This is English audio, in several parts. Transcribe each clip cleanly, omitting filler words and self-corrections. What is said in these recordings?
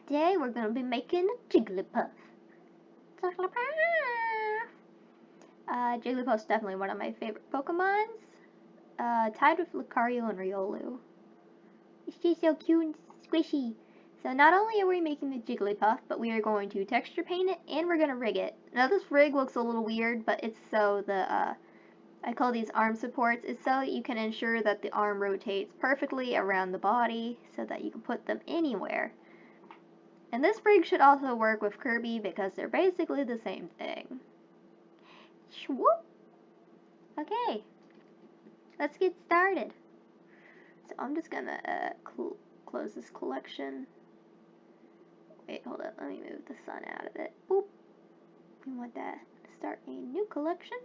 Today we're gonna be making Jigglypuff. Jigglypuff's definitely one of my favorite Pokemons. Tied with Lucario and Riolu. It's just so cute and squishy. So not only are we making the Jigglypuff, but we are going to texture paint it and we're gonna rig it. Now this rig looks a little weird, but it's so I call these arm supports, is so that you can ensure that the arm rotates perfectly around the body so that you can put them anywhere. And this rig should also work with Kirby because they're basically the same thing. Swoop! Okay, let's get started. So I'm just gonna close this collection. Wait, hold up, let me move the sun out of it. Boop! We want that. Start a new collection.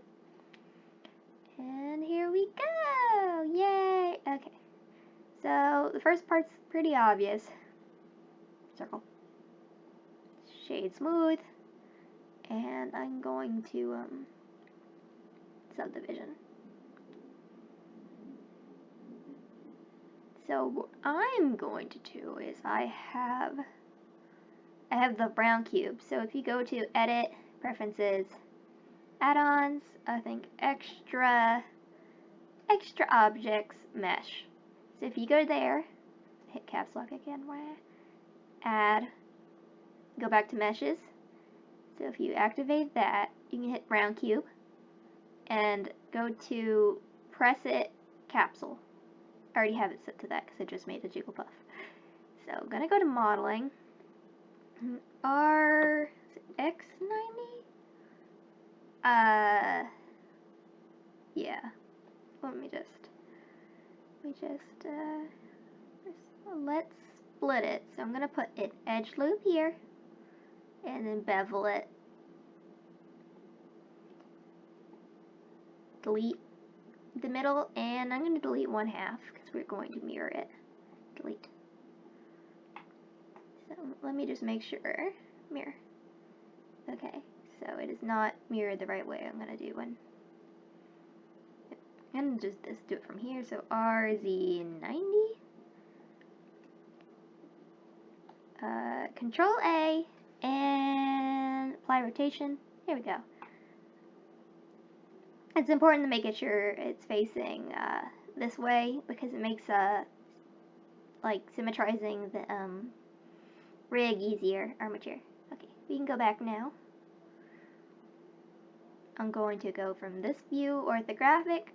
And here we go! Yay! Okay, so the first part's pretty obvious. Circle. Shade smooth. And I'm going to, subdivision. So what I'm going to do is I have the brown cube. So if you go to Edit, Preferences, Add-ons, I think Extra Objects, Mesh. So if you go there, hit caps lock again, add, go back to Meshes. So if you activate that, you can hit brown cube and go to Press It Capsule. I already have it set to that because I just made the Jigglypuff. So I'm gonna go to modeling. X90? Yeah. Let's split it. So I'm gonna put an edge loop here and then bevel it. Delete the middle, and I'm going to delete 1/2 because we're going to mirror it. Delete. So let me just make sure. Mirror. Okay, so it is not mirrored the right way. I'm going to do one. And just do it from here. So RZ90. Control A and apply rotation. There we go. It's important to make sure it's facing this way because it makes like symmetrizing the rig easier. Armature. Okay, we can go back now. I'm going to go from this view, orthographic,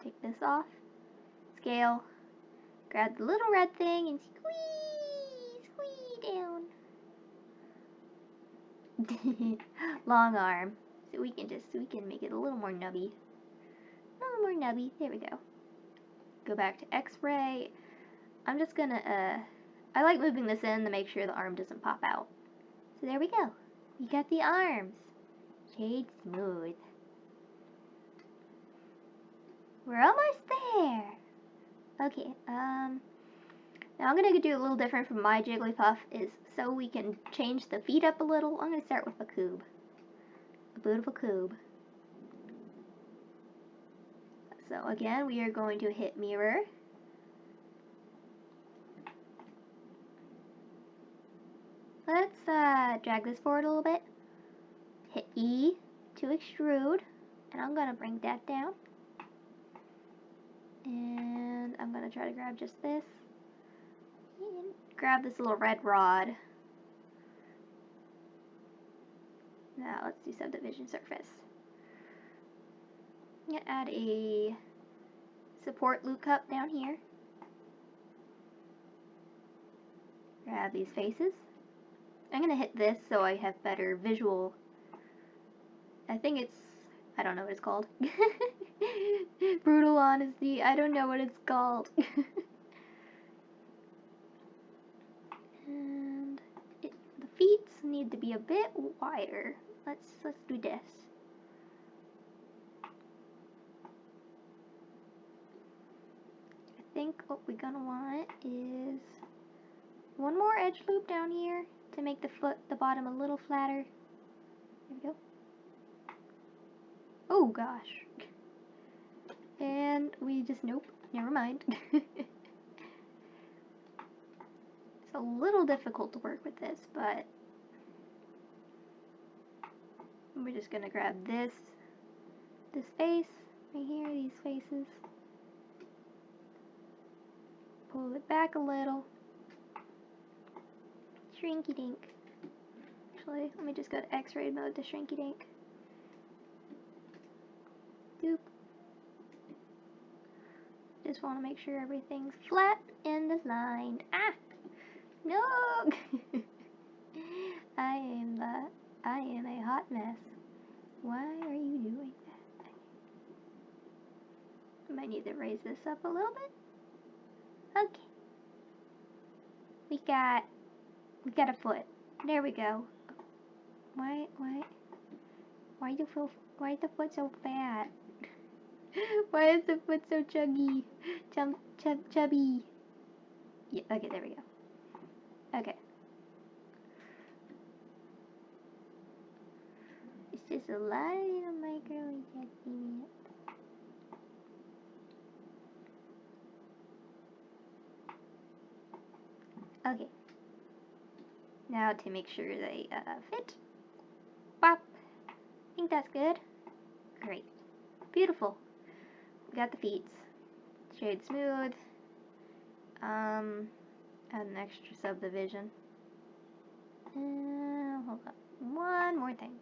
take this off, scale, grab the little red thing and squeeze down. Long arm. So we can make it a little more nubby. There we go. Go back to X-ray. I'm just gonna, I like moving this in to make sure the arm doesn't pop out. So there we go. We got the arms. Shade smooth. We're almost there. Okay, now I'm gonna do a little different from my Jigglypuff is so we can change the feet up a little. I'm gonna start with a cube. A beautiful cube. So again, we are going to hit mirror. Let's drag this forward a little bit. Hit E to extrude, and I'm gonna bring that down. And I'm gonna try to grab just this. And grab this little red rod. Now let's do subdivision surface. I'm gonna add a support loop cup down here. Grab these faces. I'm gonna hit this so I have better visual. I think it's, I don't know what it's called. Brutal honesty, I don't know what it's called. And the feet need to be a bit wider. Let's do this. I think what we're gonna want is one more edge loop down here to make the bottom a little flatter. There we go. Oh gosh. And we just, nope, never mind. It's a little little difficult to work with this, but we're just gonna grab this face right here, these faces. Pull it back a little. Shrinky dink. Actually, let me just go to X-ray mode to shrinky dink. Doop. Just want to make sure everything's flat and aligned. Ah! No! I am a hot mess. Why are you doing that? I might need to raise this up a little bit. Okay. We got a foot. There we go. Why is the foot so fat? Why is the foot so chubby? Chubby. Yeah, okay, there we go. Okay. It's just a lot of little micro adjusting it. Okay. Now to make sure they fit. Bop. I think that's good. Great. Beautiful. We got the feet. Shade smooth. Add an extra subdivision. Hold up. One more thing.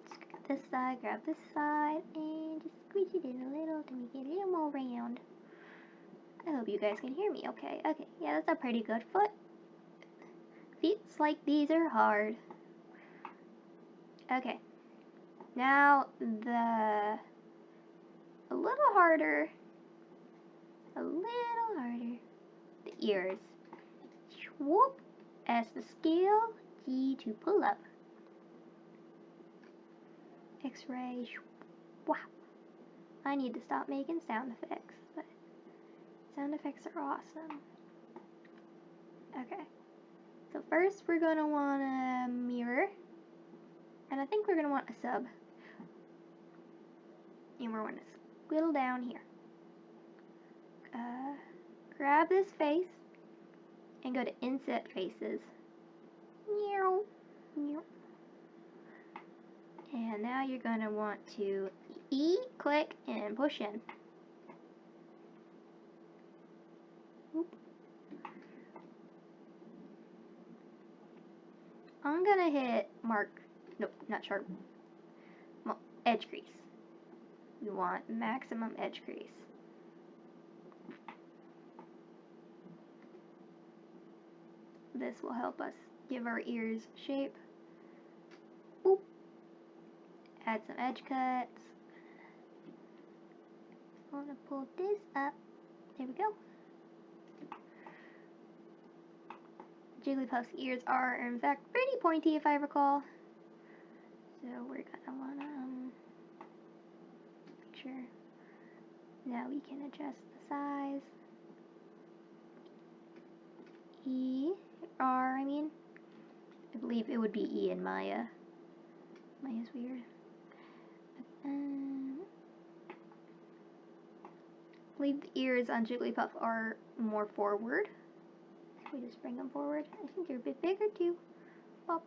Just grab this side, grab this side, and just squeeze it in a little to make it a little more round. I hope you guys can hear me okay. Okay, yeah, that's a pretty good foot. Feet like these are hard. Okay. Now a little harder. The ears. Whoop. S to scale. G to pull up. X-ray. Whap. I need to stop making sound effects, but sound effects are awesome. Okay. So first we're gonna want a mirror. And I think we're gonna want a sub. And we're gonna squiddle down here. Grab this face and go to Inset Faces. Meow, meow. And now you're going to want to click, and push in. Oop. I'm going to hit not sharp, edge crease. You want maximum edge crease. This will help us give our ears shape. Boop. Add some edge cuts. I want to pull this up. There we go. Jigglypuff's ears are, in fact, pretty pointy if I recall. So we're gonna wanna make sure. Now we can adjust the size. I believe it would be E in Maya. Maya's weird. I believe the ears on Jigglypuff are more forward. So we just bring them forward. I think they're a bit bigger too. Pop.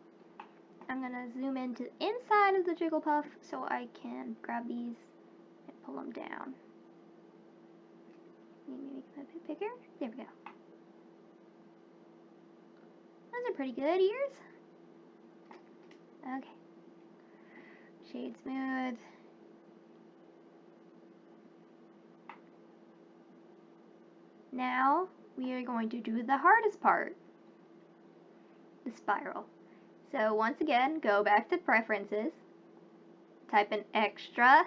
I'm gonna zoom into the inside of the Jigglypuff so I can grab these and pull them down. Maybe make them a bit bigger. There we go. Those are pretty good ears. Okay. Shade smooth. Now we are going to do the hardest part. The spiral. So once again, go back to preferences. Type in extra.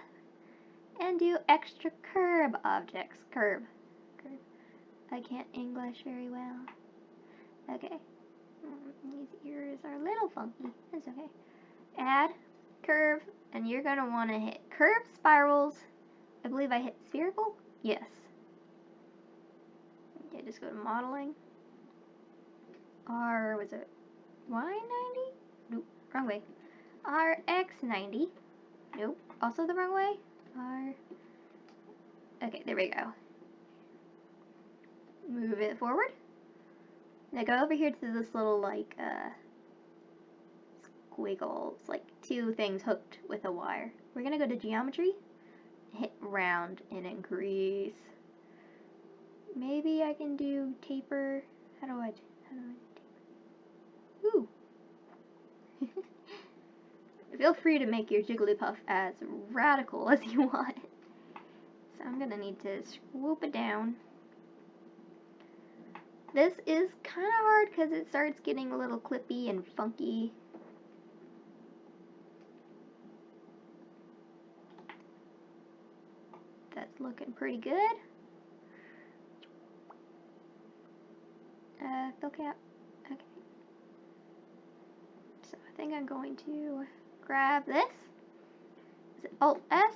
And do extra curve objects. Curve. I can't English very well. Okay. These ears are a little funky. That's okay. Add curve, and you're going to want to hit curve spirals. I believe I hit spherical? Yes. Okay, just go to modeling. Was it Y90? Nope, wrong way. RX90. Nope, also the wrong way. Okay, there we go. Move it forward. Now go over here to this little, like, squiggle. It's like two things hooked with a wire. We're gonna go to geometry, hit round, and increase. Maybe I can do taper. How do I taper? Ooh. Feel free to make your Jigglypuff as radical as you want. So I'm gonna need to swoop it down. This is kind of hard because it starts getting a little clippy and funky. That's looking pretty good. Fill cap. Okay. So I think I'm going to grab this. Is it Alt S?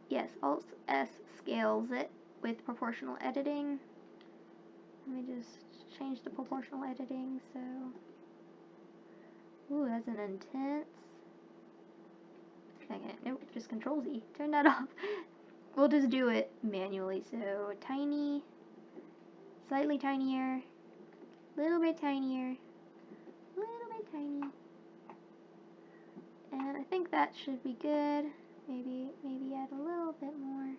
Yes, Alt S scales it with proportional editing. Let me just change the proportional editing so. Ooh, that's an intense. Okay, nope, just Control Z. Turn that off. We'll just do it manually. So tiny, slightly tinier, little bit tinier, little bit tiny. And I think that should be good. Maybe add a little bit more.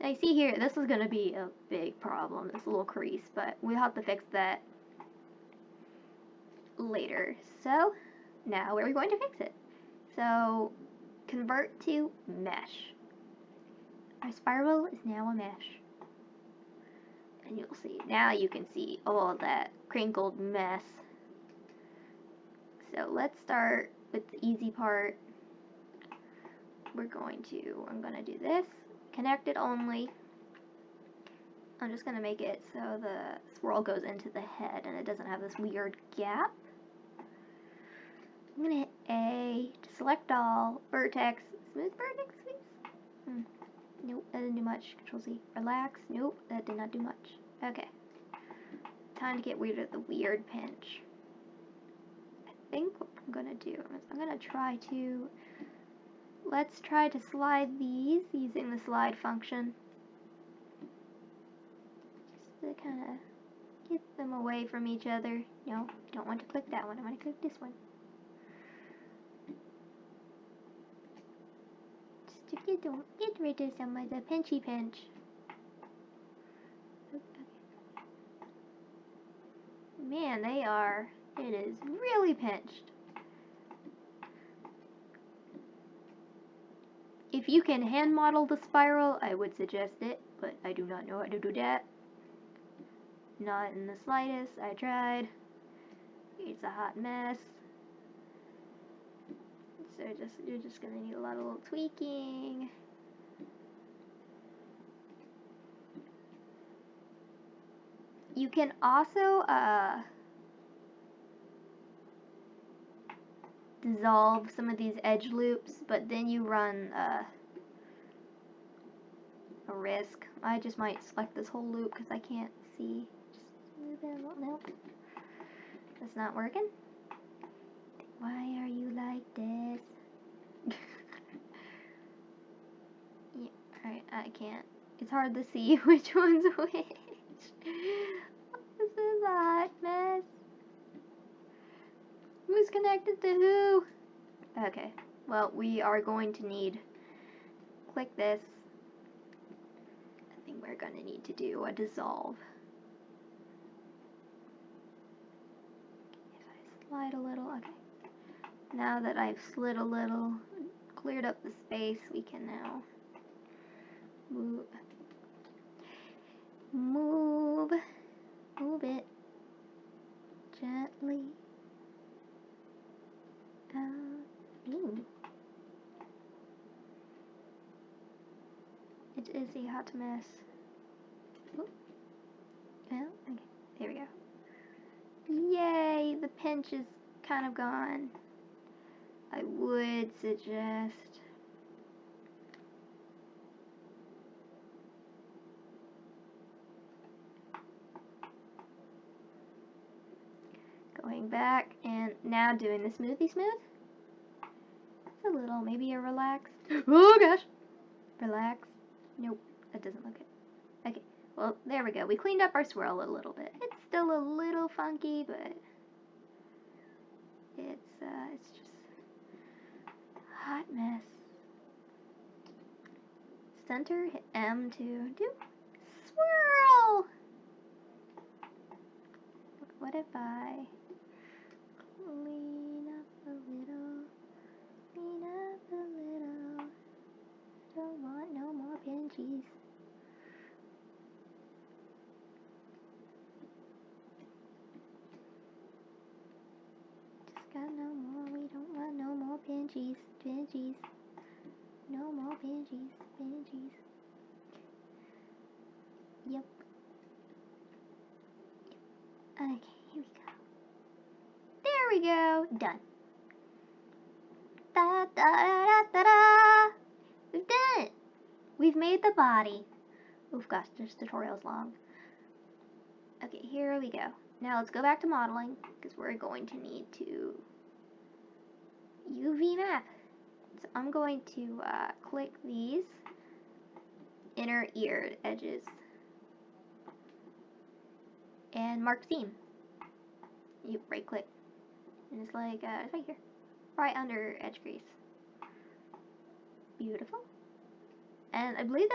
Now you see here, this is going to be a big problem, this little crease, but we'll have to fix that later. So now we're going to fix it. So convert to mesh. Our spiral is now a mesh. And you'll see, now you can see all of that crinkled mess. So let's start with the easy part. I'm going to do this. Connect it only. I'm just going to make it so the swirl goes into the head and it doesn't have this weird gap. I'm going to hit A to select all, vertex, smooth vertex, please. Nope, that didn't do much. Control Z. Relax. Nope, that did not do much. Okay. Time to get rid of the weird pinch. I think what I'm going to do is I'm going to try to... Let's try to slide these using the slide function. Just to kind of get them away from each other. No, don't want to click that one. I want to click this one. Just to get rid of some of the pinchy pinch. Okay. Man, it is really pinched. If you can hand model the spiral, I would suggest it, but I do not know how to do that. Not in the slightest. I tried. It's a hot mess. So you're just gonna need a lot of little tweaking. You can also dissolve some of these edge loops, but then you run a risk. I just might select this whole loop because I can't see. Just move it. Nope. That's not working. Why are you like this? Yeah, alright, I can't. It's hard to see which one's which. This is a hot mess. Who's connected to who? Okay, well, we are going to need, click this. I think we're going to need to do a dissolve. If I slide a little, okay. Now that I've slid a little, cleared up the space, we can now move it gently. Ooh. It is a hot mess. Ooh. Well, okay, there we go. Yay, the pinch is kind of gone. I would suggest going back and now doing the smoothy smooth. It's a little, maybe a relax. Oh gosh! Relax. Nope, that doesn't look good. Okay, Well, there we go. We cleaned up our swirl a little bit. It's still a little funky, but it's just a hot mess. Center, hit M to do swirl. What if I clean up a little? Clean up a little. Don't want no more pinchies. Just got no more. We don't want no more pinchies. Pinchies. No more pinchies. Pinchies. Yep. Okay, here we go. There we go. Done. Da da da da da. We've done it. We've made the body. Oof, gosh, this tutorial's long. Okay, here we go. Now let's go back to modeling, because we're going to need to UV map. So I'm going to click these inner ear edges and mark seam. You right click, and it's like it's right here, right under edge crease. Beautiful. And I believe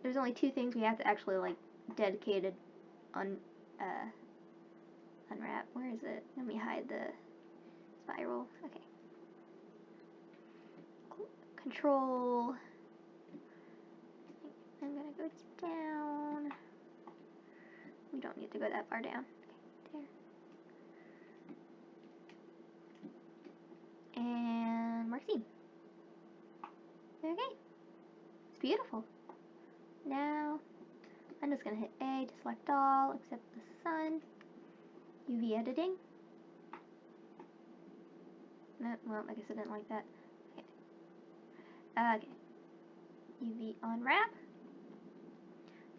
there's only two things we have to actually like dedicated unwrap. Where is it? Let me hide the spiral. Okay. Control. I'm gonna go down. We don't need to go that far down. Okay, there. And mark seam. Okay. It's beautiful. Now I'm just gonna hit A to select all except the sun. UV editing. No, well, I guess I didn't like that. Okay. UV unwrap.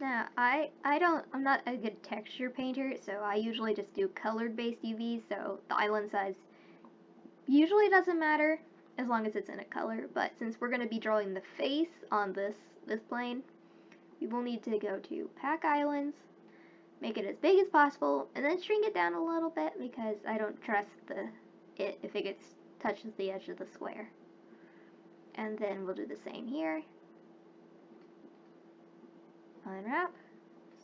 Now, I'm not a good texture painter, so I usually just do colored based UV, so the island size usually doesn't matter as long as it's in a color, but since we're going to be drawing the face on this plane, we will need to go to pack islands, make it as big as possible, and then shrink it down a little bit because I don't trust it if it touches the edge of the square. And then we'll do the same here. Unwrap.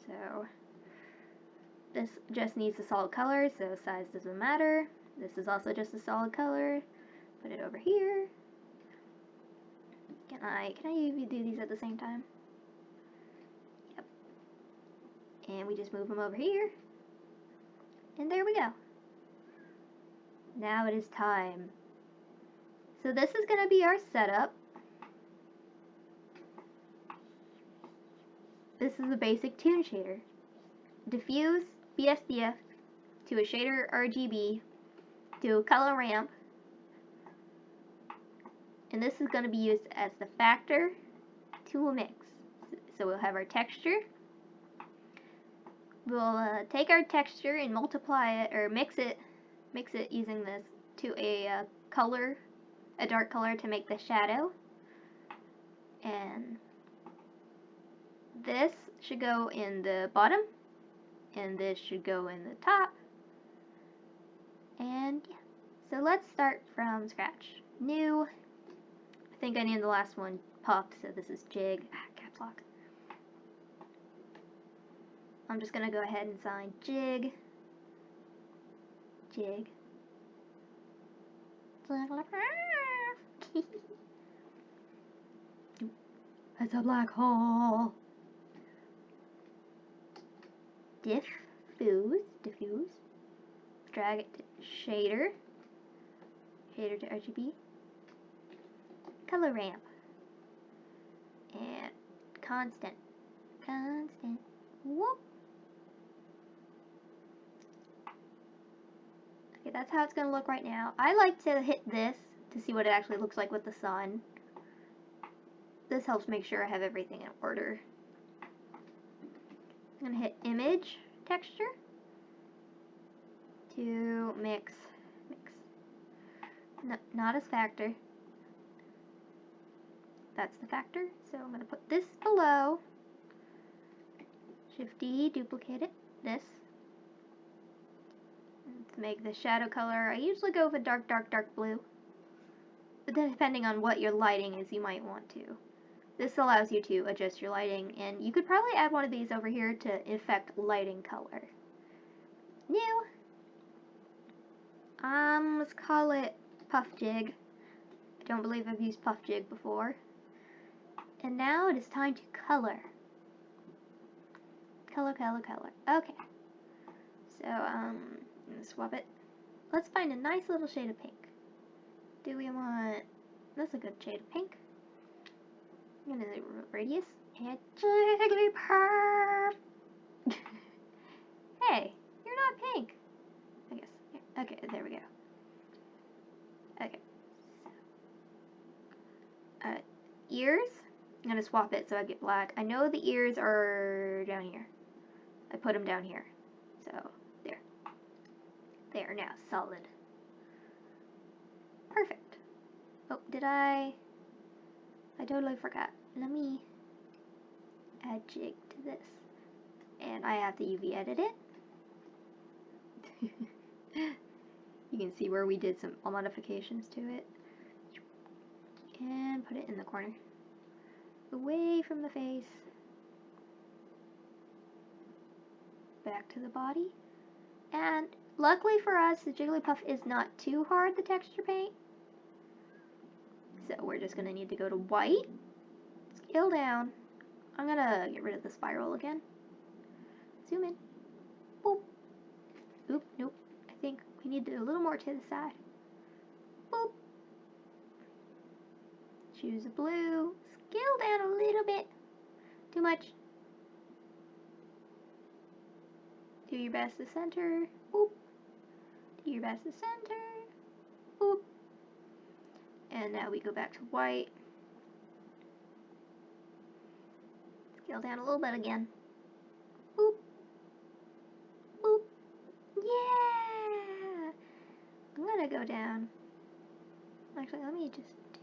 So this just needs a solid color, so size doesn't matter. This is also just a solid color. Put it over here. Can I do these at the same time? Yep. And we just move them over here. And there we go. Now it is time. So this is going to be our setup. This is a basic toon shader. Diffuse BSDF to a shader RGB to a color ramp. And this is going to be used as the factor to a mix. So we'll have our texture. We'll take our texture and multiply it or mix it using this to a color, a dark color to make the shadow. And this should go in the bottom, and this should go in the top. And yeah, so let's start from scratch. New. I think I named the last one Puff, so this is Jig. Caps lock. I'm just gonna go ahead and sign Jig. Jig. It's a black hole. Diffuse. Drag it to shader. Shader to RGB. Color ramp. And constant. Whoop. Okay, that's how it's going to look right now. I like to hit this to see what it actually looks like with the sun. This helps make sure I have everything in order. I'm going to hit image texture to mix. No, not as factor. That's the factor. So I'm going to put this below. Shift D, duplicate it. This. To make the shadow color, I usually go with a dark, dark, dark blue. But then depending on what your lighting is, you might want to. This allows you to adjust your lighting, and you could probably add one of these over here to affect lighting color. New. Let's call it Puff Jig. I don't believe I've used Puff Jig before. And now it is time to color. Color, color, color. Okay. So, I'm gonna swap it. Let's find a nice little shade of pink. Do we want... That's a good shade of pink. I'm gonna do radius. And Jigglypuff! Hey, you're not pink. I guess. Yeah. Okay, there we go. Okay. Ears. I'm gonna swap it so I get black. I know the ears are down here. I put them down here. So, there. They are now solid. Perfect. Oh, did I totally forgot. Let me add jig to this. And I have to UV edit it. You can see where we did some modifications to it. And put it in the corner. Away from the face. Back to the body. And luckily for us, the Jigglypuff is not too hard to texture paint. So we're just going to need to go to white. Scale down. I'm going to get rid of the spiral again. Zoom in. Boop. Oop, nope. I think we need to do a little more to the side. Boop. Choose a blue. Scale down a little bit. Too much. Do your best to center. Boop. Do your best to center. Boop. And now we go back to white. Scale down a little bit again. Boop. Boop. Yeah! I'm gonna go down. Actually, let me just do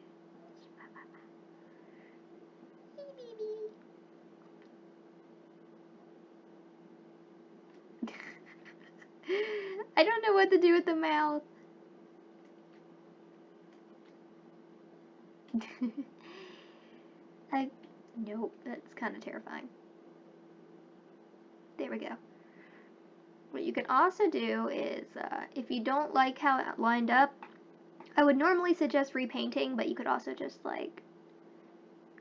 I don't know what to do with the mouth. Nope, that's kind of terrifying. There we go. What you can also do is, if you don't like how it lined up, I would normally suggest repainting, but you could also just, like,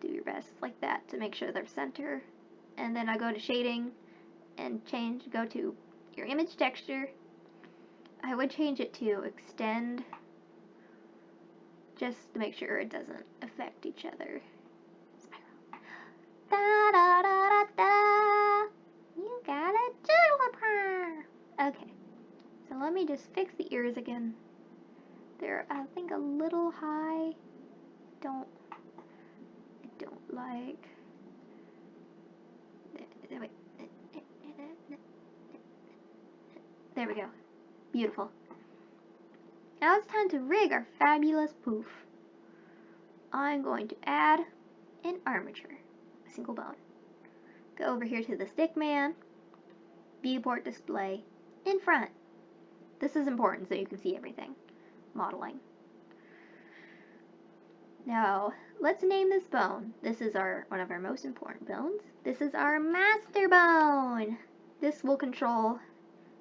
do your best like that to make sure they're center. And then I go to shading and go to your image texture. I would change it to extend, just to make sure it doesn't affect each other. Da da da da da! You got a Jigglypuff! Okay, so let me just fix the ears again. They're, I think, a little high. I don't like. There we go. Beautiful. Now it's time to rig our fabulous poof. I'm going to add an armature, a single bone. Go over here to the stick man, viewport display, in front. This is important so you can see everything. Modeling. Now, let's name this bone. This is one of our most important bones. This is our master bone. This will control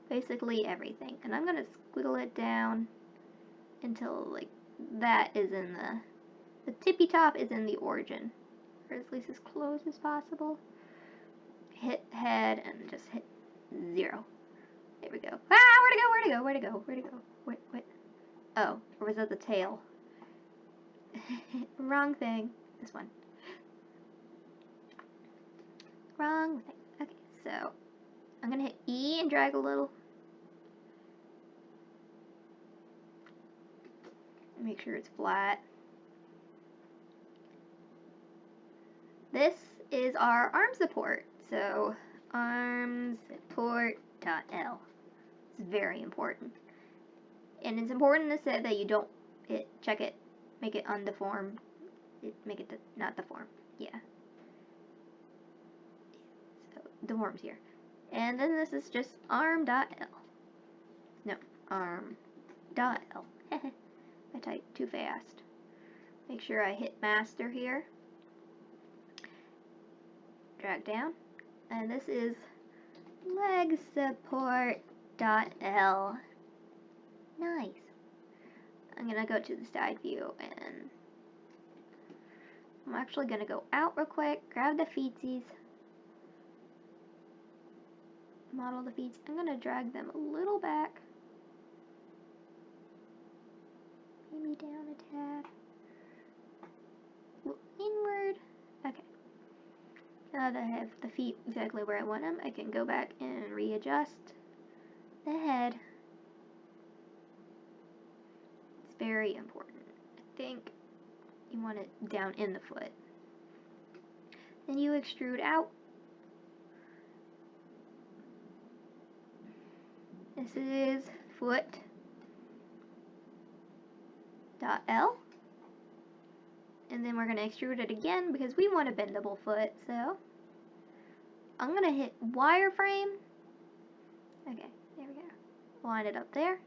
basically everything. And I'm going to squiggle it down until, like, that is in the tippy top is in the origin. Or at least as close as possible. Hit head and just hit 0. There we go. Ah, where to go, where to go, where to go, where to go? What? Oh, or was that the tail? Wrong thing. This one. Wrong thing. Okay, so I'm gonna hit E and drag a little. Make sure it's flat. This is our arm support. So arm support.L. It's very important. And it's important to say that you don't check it, make it undeformed. Make it not deform. Yeah. So deforms here. And then this is just arm.l. No, arm.l. I typed too fast. Make sure I hit master here. Drag down. And this is leg support.l. Nice. I'm gonna go to the side view and I'm actually gonna go out real quick, grab the feetsies, model the feet. I'm gonna drag them a little back, maybe down a tad, inward. Okay. Now that I have the feet exactly where I want them, I can go back and readjust the head. It's very important. I think you want it down in the foot. Then you extrude out. This is foot.l. And then we're going to extrude it again because we want a bendable foot. So I'm going to hit wireframe. Okay, there we go. Line it up there.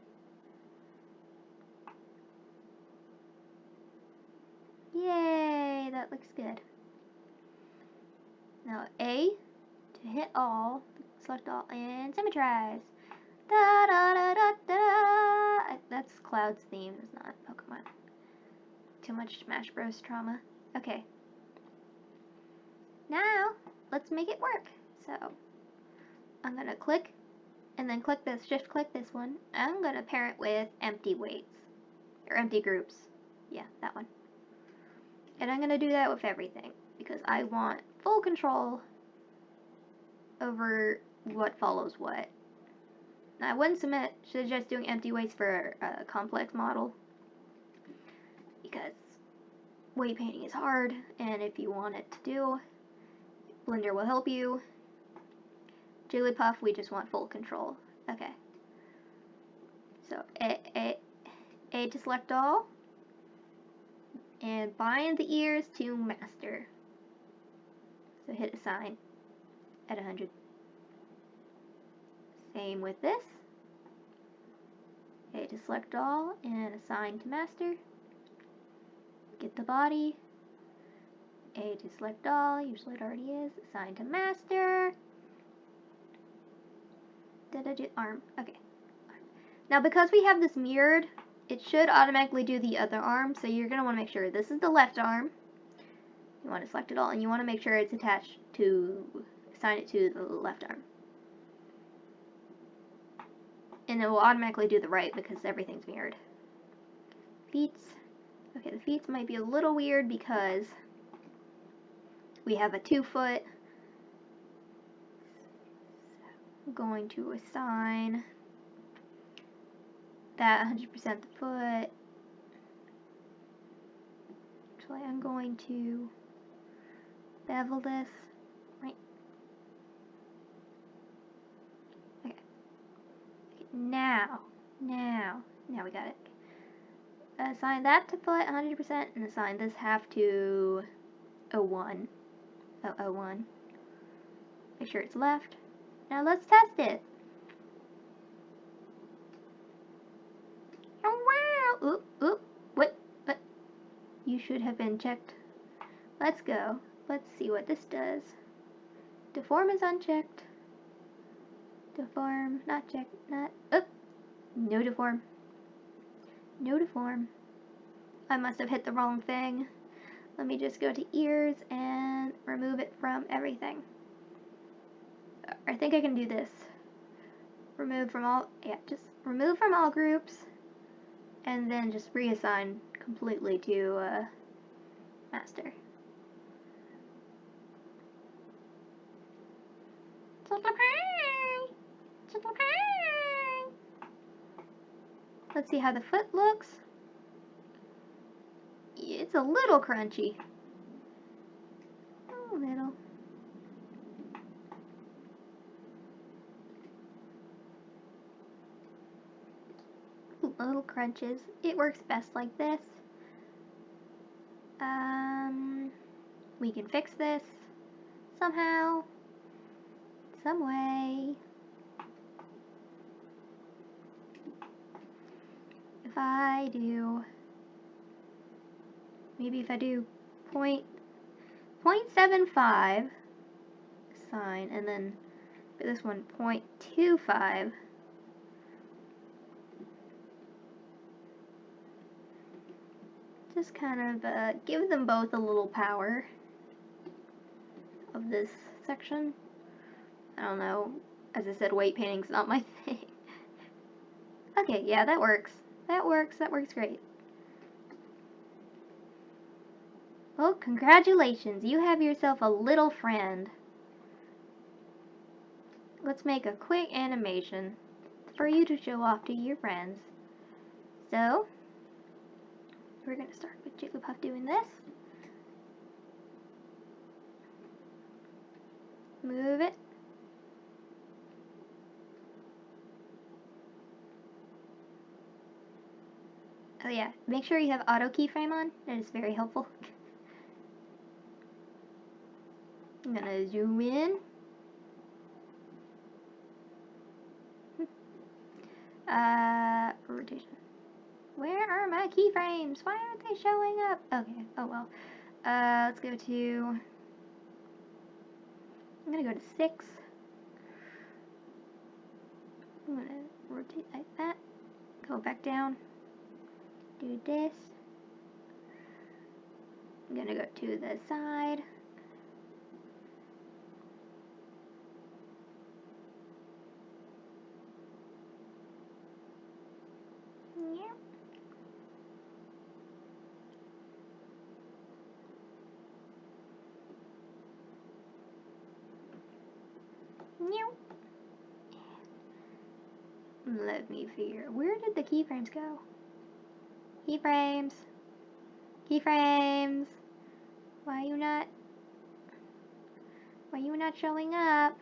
Yay, that looks good. Now A to hit all, select all, and symmetrize. Da da da da da. That's Cloud's theme, it's not Pokemon. Too much Smash Bros. Trauma. Okay. Now, let's make it work. So, I'm gonna click, and then click this, just click this one. I'm gonna pair it with empty weights, or empty groups. Yeah, that one. And I'm gonna do that with everything, because I want full control over what follows what. Now, I wouldn't suggest doing empty weights for a complex model, because weight painting is hard, and if you want it to do, Blender will help you. Jigglypuff, we just want full control. Okay. So, A to select all, and bind the ears to master. So hit assign at 100. Same with this. A to select all and assign to master. Get the body. A to select all, usually it already is. Assign to master. Did I do arm? Okay. Now because we have this mirrored, it should automatically do the other arm, so you're going to want to make sure this is the left arm. You want to select it all, and you want to make sure it's attached to, assign it to the left arm. And it will automatically do the right because everything's mirrored. Feet. Okay, the feet might be a little weird because we have a 2-foot. I'm going to assign that 100% the foot. Actually, I'm going to bevel this. Right. Okay. Now we got it. Assign that to foot 100% and assign this half to 01. 01. Make sure it's left. Now let's test it. Oh wow! Oop, oop. What? You should have been checked. Let's go. Let's see what this does. Deform is unchecked. Deform, not checked, not. Oop! No deform. No deform. I must have hit the wrong thing. Let me just go to ears and remove it from everything. I think I can do this. Remove from all, yeah, just remove from all groups and then just reassign completely to master. Let's see how the foot looks. It's a little crunchy. A little. Little crunches. It works best like this. We can fix this somehow. some way. If I do, maybe if I do 0.75 sine, and then for this one 0.25, just kind of give them both a little power of this section. I don't know, as I said, weight painting's not my thing. Okay, yeah, that works. That works great. Well, congratulations, you have yourself a little friend. Let's make a quick animation for you to show off to your friends. So, we're gonna start with Jigglypuff doing this. Move it. Oh yeah, make sure you have auto keyframe on. That is very helpful. I'm gonna zoom in. Rotation. Where are my keyframes? Why aren't they showing up? Okay, oh well. Let's go to... I'm gonna go to 6. I'm gonna rotate like that. Go back down. Do this. I'm gonna go to the side. Yep. Nope. Let me figure. Where did the keyframes go? Keyframes. Keyframes. Why are you not showing up?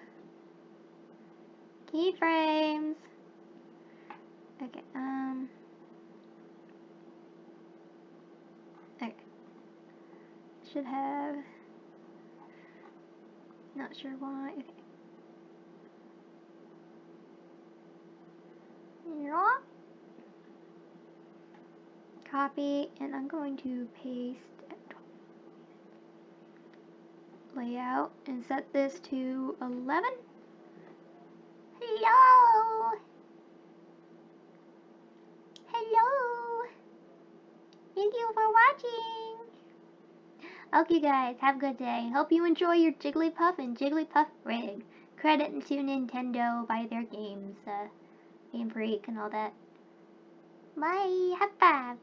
Keyframes. Okay, okay. Should have, not sure why. Okay. Yeah. Copy, and I'm going to paste layout and set this to 11. Hello! Hello! Thank you for watching! Okay guys, have a good day. Hope you enjoy your Jigglypuff and Jigglypuff rig. Credit to Nintendo by their games, Game Freak and all that. Bye! High five!